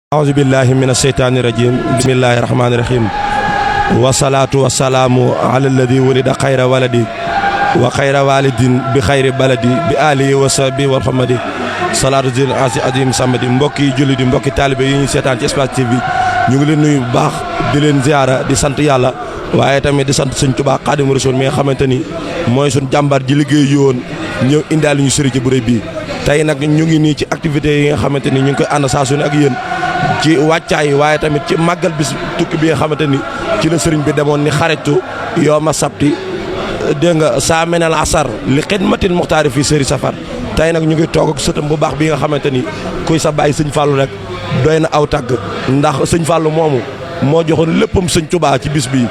أعوذ بالله من الشيطان الرجيم بسم الله الرحمن الرحيم والصلاة والسلام على الذي ولد خير ولدي وخير والد بخير بلدي بآله وصحبه والحمد صلاة الدين عظيم سمدي mbokki julli di mbokki taalibe yi ñu seetaan ci Espace TV ñu ngi leen nuyu bu baax di leen ziara di sant yàlla waaye tamit di sant Sëñ Tuubaa Xaadimu Rasuul mi nga xamante ni mooy suñ jàmbar ji liggéey yoon ñëw indaale ñu sëriñ ci bu rëy bii tey nag ñu ngi nii ci activités yi nga xamante ni ñu ngi koy ànd saa su ne ak yéen ci wàccaay waaye tamit ci màggal bis tukki bi nga xamante ni ci la sëriñ bi demoon ni xaritu yooma sabti dégg nga saa menel asar li xidmatin muxtaari fii sëri safar tey nag ñu ngi toog ak sëtam bu baax bi nga xamante ni kuy sa bàyyi sëñ Fallou rek doy na aw tàgg ndax sëñ Fallou moomu moo joxoon léppam sëñ Tuubaa ci bis bii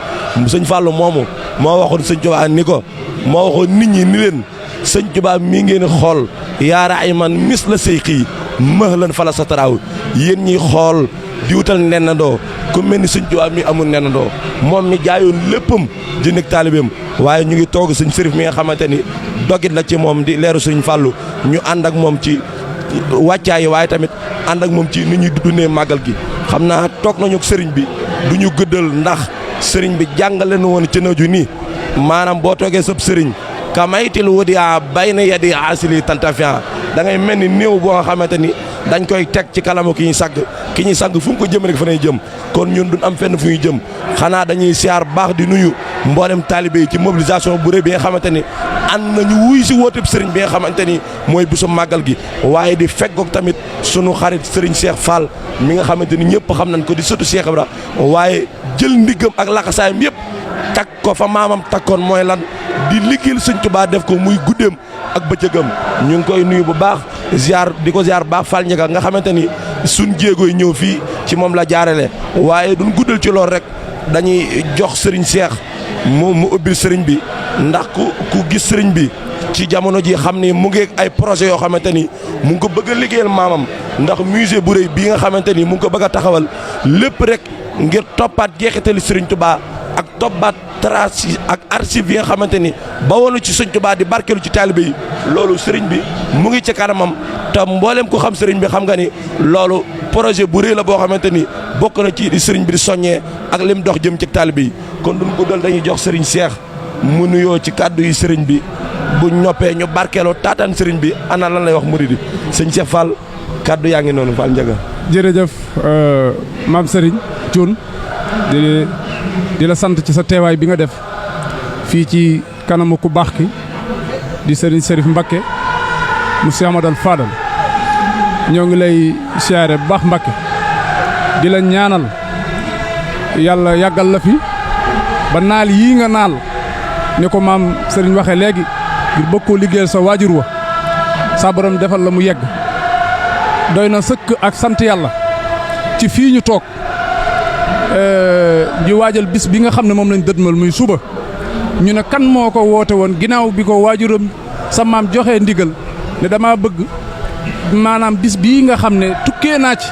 sëñ Fallou moomu moo waxoon sëñ Tuubaa ni ko moo waxoon nit ñi ni leen sëñ Tuubaa mii ngeen xool yaara ay man mis la sëy xii mëx lan fala sa taraaw yéen ñiy xool di wutal nennandoo ku mel ni sëñ Tuubaa mi amul nennandoo moom mi jaayoon léppam di nekk taalibeem waaye ñu ngi toog sëñ Sërif mi nga xamante ni dogit la ci moom di leeru sëñ Fallou ñu ànd ak moom ci wàccaay waaye tamit ànd ak moom ci ni ñuy dundee màggal gi xam naa toog nañu sëriñ bi du ñu gëddal ndax sëriñ bi jàngale nu woon ci naju nii maanaam boo toogee sab sëriñ kamaytil wudia bayna yadi asili tantafian da ngay mel ni néew boo nga xamante ni dañ koy teg ci kalamu ki ñuy sàgg fu mu ko jëm rek fa nay jëm kon ñun duñ am fenn fu ñuy jëm xanaa dañuy siyaar baax di nuyu mboolem taalibe yi ci mobilisation bu rëy bi nga xamante ni ànd nañu wuy si wóoteb sëriñ bi nga xamante ni mooy bisu màggal gi waaye di feggoog tamit sunu xarit sëriñ Cheikh Fall mi nga xamante ni ñëpp xam nañ ko di sëtu Cheikh Ibra waaye jël ndiggam ak laxasaayam yëpp takk ko fa maamam takkoon mooy lan di liggéeyal sëñ Tuubaa def ko muy guddeem ak bëccëgam ñu ngi koy nuyu bu baax ziar di ko ziar baax Fall Ndiaga nga xamante ni suñ jéegooy ñëw fii ci moom la jaarale waaye duñ guddal ci lool rek dañuy jox sëriñ Cheikh mu ubbil sëriñ bi ndax ku gis sëriñ bi ci jamono ji xam ni mu ngi ay projet yoo xamante ni mu ngi ko bëgg a liggéeyal maamam ndax musée bu rëy bii nga xamante ni mu ngi ko bëgg a taxawal lépp rek ngir toppaat jeexitali sëriñ Tuubaa ak toppaat trace ak archive yi nga xamante ni ba woonu ci sëñ Tuubaa di barkeelu ci taalibe yi loolu sëriñ bi mu ngi ci kanamam te mboolem ku xam sëriñ bi xam nga ni loolu projet bu rëy la boo xamante ni bokk na ci di sëriñ bi di soññee ak lim dox jëm ci taalibe yi kon duñ ko dal dañuy jox sëriñ Cheikh mu nuyoo ci kàddu yi sëriñ bi bu ñoppee ñu barkeeloo taataan sëriñ bi ana lan lay wax murid yi sëñ Cheikh Fall kàddu yaa ngi noonu Fall Ndiaga. jërëjëf maam Serigne Thioune di la sant ci sa teewaay bi nga def fii ci kanamu ku baax ki di Serigne Sërif Mbakke mu Cheikh Amadou Fadal ñoo ngi lay siyaare bu baax Mbakke di la ñaanal yàlla yàggal la fi ba naal yii nga naal ni ko maam Serigne waxee léegi ngir bëgg koo liggéeyal sa waajur wa sa borom defal la mu yegg doy na sëkk ak sant yàlla ci fii ñu toog di waajal bis bi nga xam ne moom lañ dëdmal muy suba ñu ne kan moo ko woote woon ginnaaw bi ko waajuram sa maam joxee ndigal ne dama bëgg maanaam bis bii nga xam ne tukkee naa ci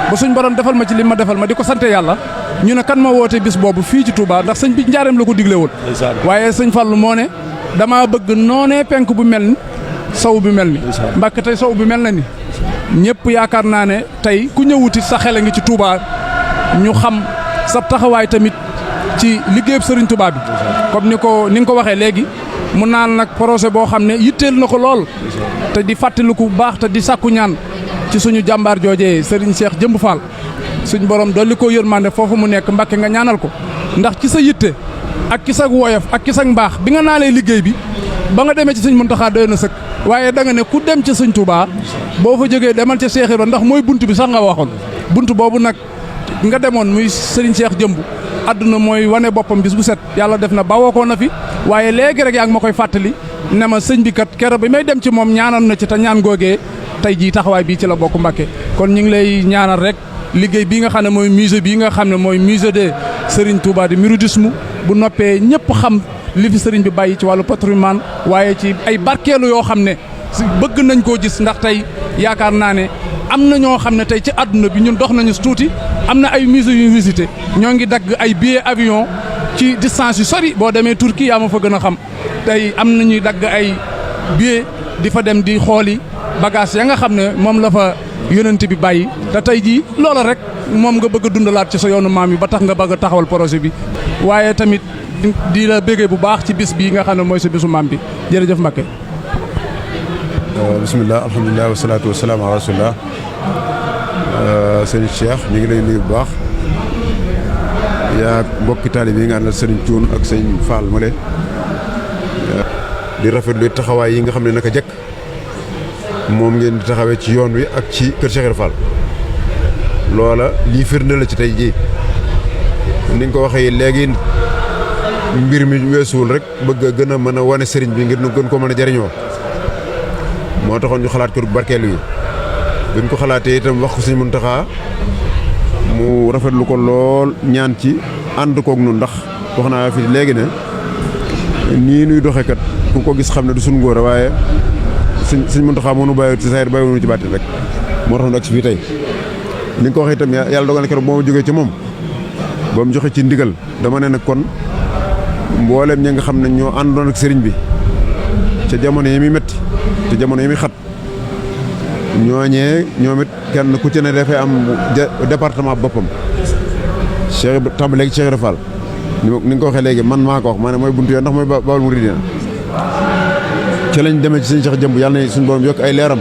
ba suñ borom defal ma ci li ma defal ma di ko sante yàlla ñu ne kan moo woote bis boobu fii ci Touba ndax sëñ bi njaareem la ko digle woon waaye sëñ Fallu moo ne dama bëgg noonee penk bu mel ni sow bi mel ni Mbàkke tey sow bi mel na ni ñëpp yaakaar naa ne tey ku ñëwuti sa xel a ngi ci Touba ñu xam sa taxawaay tamit ci liggéeyub Serigne Touba bi comme ni nga ko waxee léegi mu naan nag projet boo xam ne yitteel na ko lool te di fàttaliku bu baax te di sàkku ñaan ci suñu jàmbaar joojee Serigne Cheikh Jëmb Fall suñ borom dolli ko yërmande foofu mu nekk Mbàkke nga ñaanal ko ndax ci sa yitte ak ci sa woyof ak ci sa mbaax bi nga naalee liggéey bi ba nga demee ci Sëñ Muntaxa doy na sëkk waaye da nga ne ku dem ci Sëñ Touba boo fa jógee demal ca Cheikh Ibra ndax mooy bunt bi sax nga waxoon bunt boobu nag nga demoon muy Serigne Cheikh Jëmb àdduna mooy wane boppam bis bu set yàlla def na bawoo ko na fi waaye léegi rek yaa ngi ma koy fàttali ne ma sëñ bi kat keroog bi may dem ci moom ñaanal na ci te ñaan googee tey jii taxawaay bii ci la bokk Mbàkke kon ñu ngi lay ñaanal rek liggéey bii nga xam ne mooy musée bii nga xam ne mooy musée de Serigne Touba de mouridisme bu noppee ñëpp xam li fi Serigne bi bàyyi ci wàllu patrimoine waaye ci ay barkeelu yoo xam ne bëgg nañ koo gis ndax tey yaakaar naa ne am na ñoo xam ne tey ci àdduna bi ñun dox nañu tuuti am na ay musée yu visité ñoo ngi dagg ay billet avion ci distance yu sori boo demee Turquie yaa ma fa gën a xam tey am na ñuy dagg ay billet di fa dem di xooli bagage ya nga xam ne moom la fa yonent bi bàyyi te tey jii loola rek moom nga bëgg a dundalaat ci sa yoonu maam yi ba tax nga bëgg a taxawal projet bi waaye tamit di la béggee bu baax ci bis bii nga xam ne mooy sa bisu maam bi jërëjëf Mbacké. bisimilah alhamdulilah wasalaatu wasalaam ala rasulillah sëñ Cheikh ñu ngi lay nuyu bu baax yaa mbokki taalib yi nga àndal sëriñ Cuun ak sëñ Fall Male di rafetlu taxawaay yi nga xam ne naka jëkk moom ngeen di taxawee ci yoon wi ak ci kër Cheikh Ibra Fall loola lii firnde la ci tey jii ni nga ko waxee léegi mbir mi weesuwul rek bëgg a gën a mën a wane sëriñ bi ngir nu gën ko mën a jariñoo moo taxoon ñu xalaat kër barkeelu yi bi ñu ko xalaatee itam wax ko sëñ Muntaxa mu rafetlu ko lool ñaan ci ànd koog nun ndax wax naa fi léegi ne nii nuy doxee kat ku ko gis xam ne du suñ ngóor a waaye sëñ Muntaxa moo nu bàyyi ci saayir bàyyi wu ci bàtti rek moo tax nu ak si fii tey ni nga ko waxee itam yàlla dogal na keroog boo ma jógee ci moom ba mu joxe ci ndigal dama ne nag kon mboolem ñi nga xam ne ñoo àndoon ak sëriñ bi ca jamono yi muy métti te jamono yi muy xat ñooñee ñoom it kenn ku ci ne dafay am département boppam Cheikh tàmbale léegi Cheikh Ibra Fall ni nga ko waxee léegi man maa ko wax maa ne mooy buntu yoon ndax mooy Baol Mouridina ci lañ demee ci sëñ Cheikh jëmb yàlla na suñu borom yokk ay leeram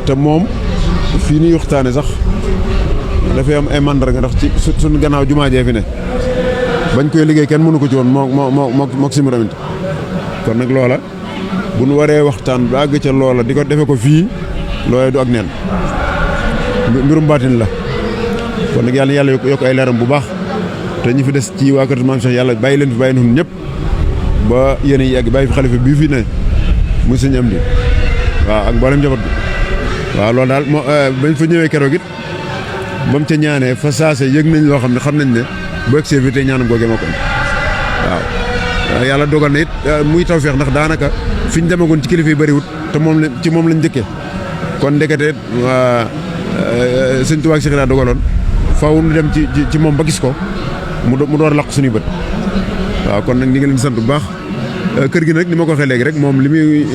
te moom fii ñuy waxtaane sax dafay am ay mandarga ndax ci suñu gannaaw jumaa jee fi ne bañ koy liggéey kenn mënu ko ci woon moo simiramit kon nag loola bu nu waree waxtaan ba àgg ca loola di ko defe ko fii loolee du ak neen mbirum baatin la kon nag yàlla yokk ay leeram bu baax te ñi fi des ci waa kër Maam Cheikh yàlla bàyyi leen fi bàyyi nun ñëpp ba yéen a yegg bàyyi fi xalifa bii fi ne muy sëñ am di waaw ak mboolem njaboot bi waaw loolu daal moo bañ fa ñëwee keroog it ba mu ca ñaanee fa saase yëg nañ loo xam ne ne bu egsee fii tey ñaanam googee moo ko waaw yàlla dogal na it muy tawfeex ndax daanaka fi ñu demagoon ci kilifa yi bëriwut te moom lañ njëkkee kon ndekete sëñ Tuubaa ak Cheikh Ibra dogaloon faaw nu dem ci moom ba gis ko mu door a laq suñuy bët waaw kon nag ñi ngi leen sant bu baax kër gi nag ni ma ko waxee léegi rek moom li muy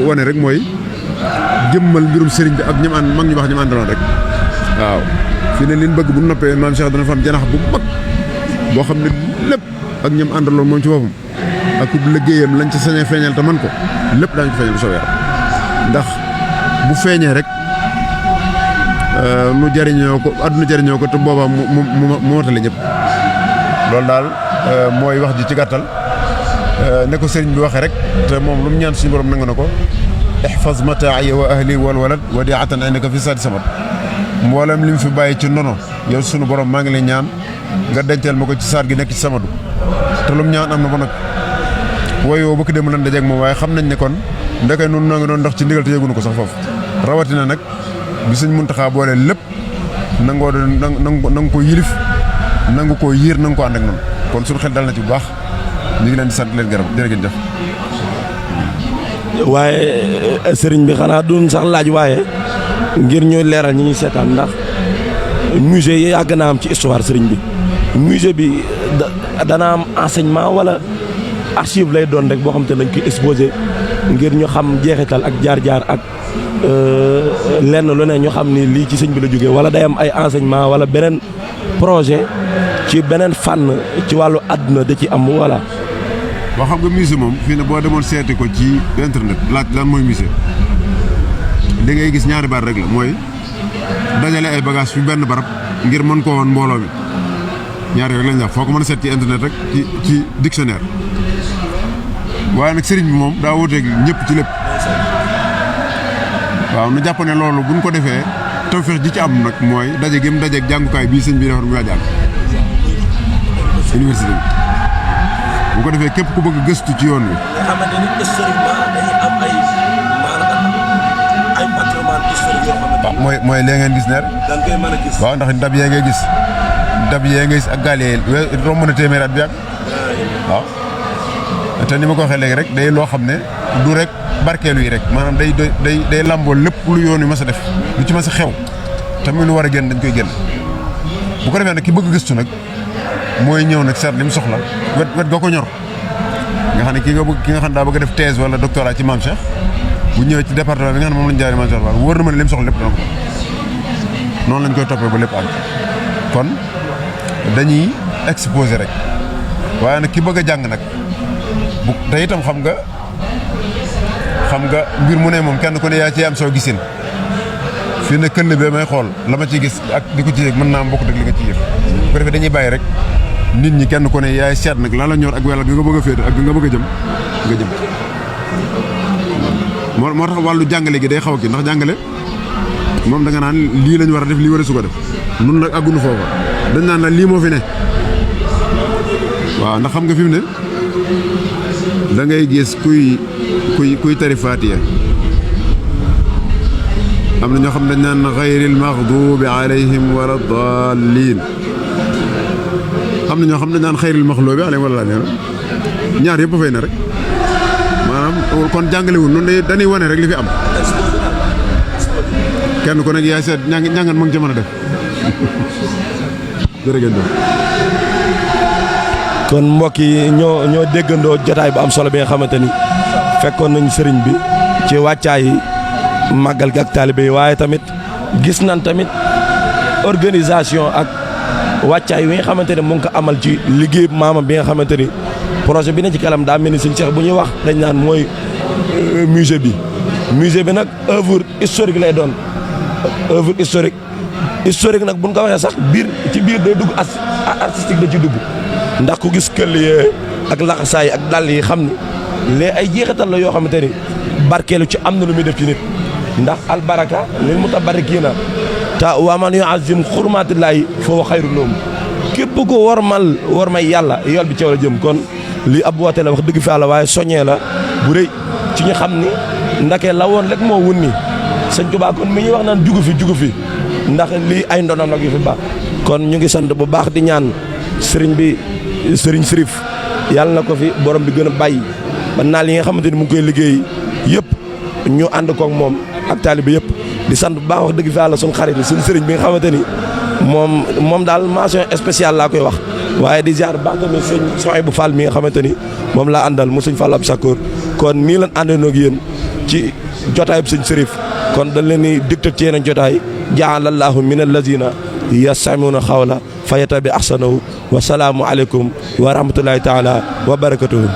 wane rek mooy jëmmal mbirum sëriñ bi ak ñi mag ñu baax ñi àndaloon rek waaw fii ne liñ bëgg bu noppee maam Cheikh dana fa am janax bu mag boo xam ne lépp ak ñoom àndaloon moom ci boppam ak ku liggéeyam lañ ca sañee feeñal te man ko lépp daañu ko feeñal bu soobee ndax bu feeñee rek nu jariñoo ko àdduna jariñoo ko te boobaa mu motale ñëpp loolu daal mooy wax ji ci gàttal ne ko sëriñ bi waxee rek te moom lu mu ñaan suñu borom nangu na ko ihfaz mataaya wa ahli wal walad wadiatan indaka fi sadi samat mboolem li mu fi bàyyi ci ndono yow sunu borom maa ngi lay ñaan nga denceel ma ko ci saar gi nekk ci samadu te lu mu ñaan am na ba nag wooyoo bëkk dem lan dajeeg moom waaye xam nañ ne kon ndekay nun noo ngi doon ndox ci ndigal te yëgunu ko sax foofu rawatina nag bi sëñ Muntaxa boole lépp nangoo doon nangu ko yilif nangu koo yiir nangu ko ànd ak noonu kon suñu xel dal na ci bu baax ñu ngi leen di sant leen gërëm jërë ngeen jëf. waaye sëriñ bi xanaa duñ sax laaj waaye ngir ñu leeral ñi ñuy seetaan ndax musée yi yàgg naa am ci histoire sëriñ bi musée bi dana am enseignement wala archive lay doon rek boo xam te nañ koy exposé ngir ñu xam jeexital ak jaar-jaar ak lenn lu ne ñu xam ni lii ci sëñ bi la jógee wala day am ay enseignement wala beneen projet ci beneen fànn ci wàllu àdduna da ci am voilà. boo xam nga musée moom fii ne boo demoon seeti ko ci internet laaj lan mooy musée li ngay gis ñaari baat rek la mooy dajale ay bagages fi benn barab ngir mën koo woon mbooloo mi ñaari rek lañ wax foo ko mën a seet ci internet rek ci dictionnaire waaye nag sëriñ bi moom daa wuteeg ñëpp ci lépp waaw nu jàpp ne loolu buñ ko defee tawfeex ji ci am nag mooy daje gi mu dajeeg jàngukaay bii sëñ bi defar mu jàng université bi bu ko defee képp ku bëgg gëstu ci yoon wi. nga xamante ni historiquement dañuy am ay patrimoine historique yoo xamante ni. mooy lee ngeen gis ne rek. da nga koy mën a gis. waaw ndax ndab yee ngay gis ak gaal yee romb na téeméer at bi yàgg waaw te ni ma ko waxee léegi rek day loo xam ne du rek barkeelu yi rek maanaam day lamboo lépp lu yoon wi mas a def lu ci mas a xew tamit lu war a génn dañ koy génn bu ko defee nag ki bëgg gëstu nag mooy ñëw nag seet li mu soxla wet ga ko ñor nga xam ne ki nga xam daa bëgg a def thèse wala doctorat ci Maam Cheikh bu ñëwee ci département bi nga xam ne moom lañ jaaree Cheikh Fall wóor na ma ne lim soxla lépp dana ko noonu lañ koy toppee ba lépp àgg kon dañuy exposé rek waaye nag ki bëgg a jàng nag bu te itam xam nga mbir mu ne moom kenn ku ne yaa ci am soo gisin fii ne këll bee may xool la ma ciy gis ak di ko ci yëg mën naa am bokk dëgg li nga ciy yëg bu ko defee dañuy bàyyi rek nit ñi kenn ku ne yaay seet nag la la ñor ak wàll gi nga bëgg a féete ak gi nga bëgg a jëm nga jëm moo tax wàllu jàngale gi day xaw a kii ndax jàngale moom da nga naan lii lañ war a def lii war a su ko def nun nag àggunu foofa dañ naan la lii moo fi ne waaw ndax xam nga fi mu ne da ngay gis kuy tari Faatiha am na ñoo xam dañ naan gayril maxduubi alayhim wala daalliin am na ñoo xam dañ naan xayril maxluubi alayhim wala daalliin ñaar yëpp fay na rek maanaam kon jàngale wu noonu dañuy wane rek li fi am kenn ku nekk yaay seet ñàngat ma ngi ca mën a def jërëjëf. kon mbokk yi ñoo déggandoo jotaay bu am solo bi nga xamante ni fekkoon nañ sëriñ bi ci wàccaay màggal gi ak taalibe yi waaye tamit gis nañ tamit organisation ak wàccaay wi nga xamante ne mu ngi ko amal ci liggéey maamam bi nga xamante ni projet bi na ci kalam daa mel ni sëñ Cheikh bu ñuy wax dañ naan mooy musée bi nag œuvre historique lay doon œuvre historique nag buñ ko waxee sax ci biir day dugg artistique da ci dugg ndax ku gis këll yee ak laxasaay ak dàll yi xam ni lee ay jeexital la yoo xamante ni barkeelu ci am na lu muy def ci nit ndax albaraka lil mutabarrikiina te wa man yu'azzim xurmaatillaahi fa huwa xayru lahum képp ko war may yàlla yool bi ci la jëm kon lii ab woote la wax dëgg fi Yàlla waaye soññee la bu rëy ci ñu xam ni ndake la woon rek moo wun ni sëñ Tuubaa kon mi ñuy wax naan jugu fi ndax lii ay ndonam nag yu fi baax kon ñu ngi sant bu baax di ñaan sëriñ Sërif yàlla na ko fi borom bi gën a bàyyi ba naal yi nga xamante ni mu ngi koy liggéey yëpp ñu ànd koog moom ak taalibe yëpp di sant bu baax wax dëgg fi Yàlla suñu xarit suñu sëriñ bi nga xamante ni moom daal mention spéciale laa koy wax waaye di jaar baax tamit sëñ Sohaybu Fall mi nga xamante ni moom laa àndal mu sëñ Fall ab Sakoor kon nii lan àndandoo ak yéen ci jotaayub sëñ Sërif kon dañ leen di dicté ci yeneen jotaay ja'alallahu min allazina yastami'una xawla fa yattabi ahsanahu wa salaamu aleykum wa rahmatullahi taala wa barakatuhu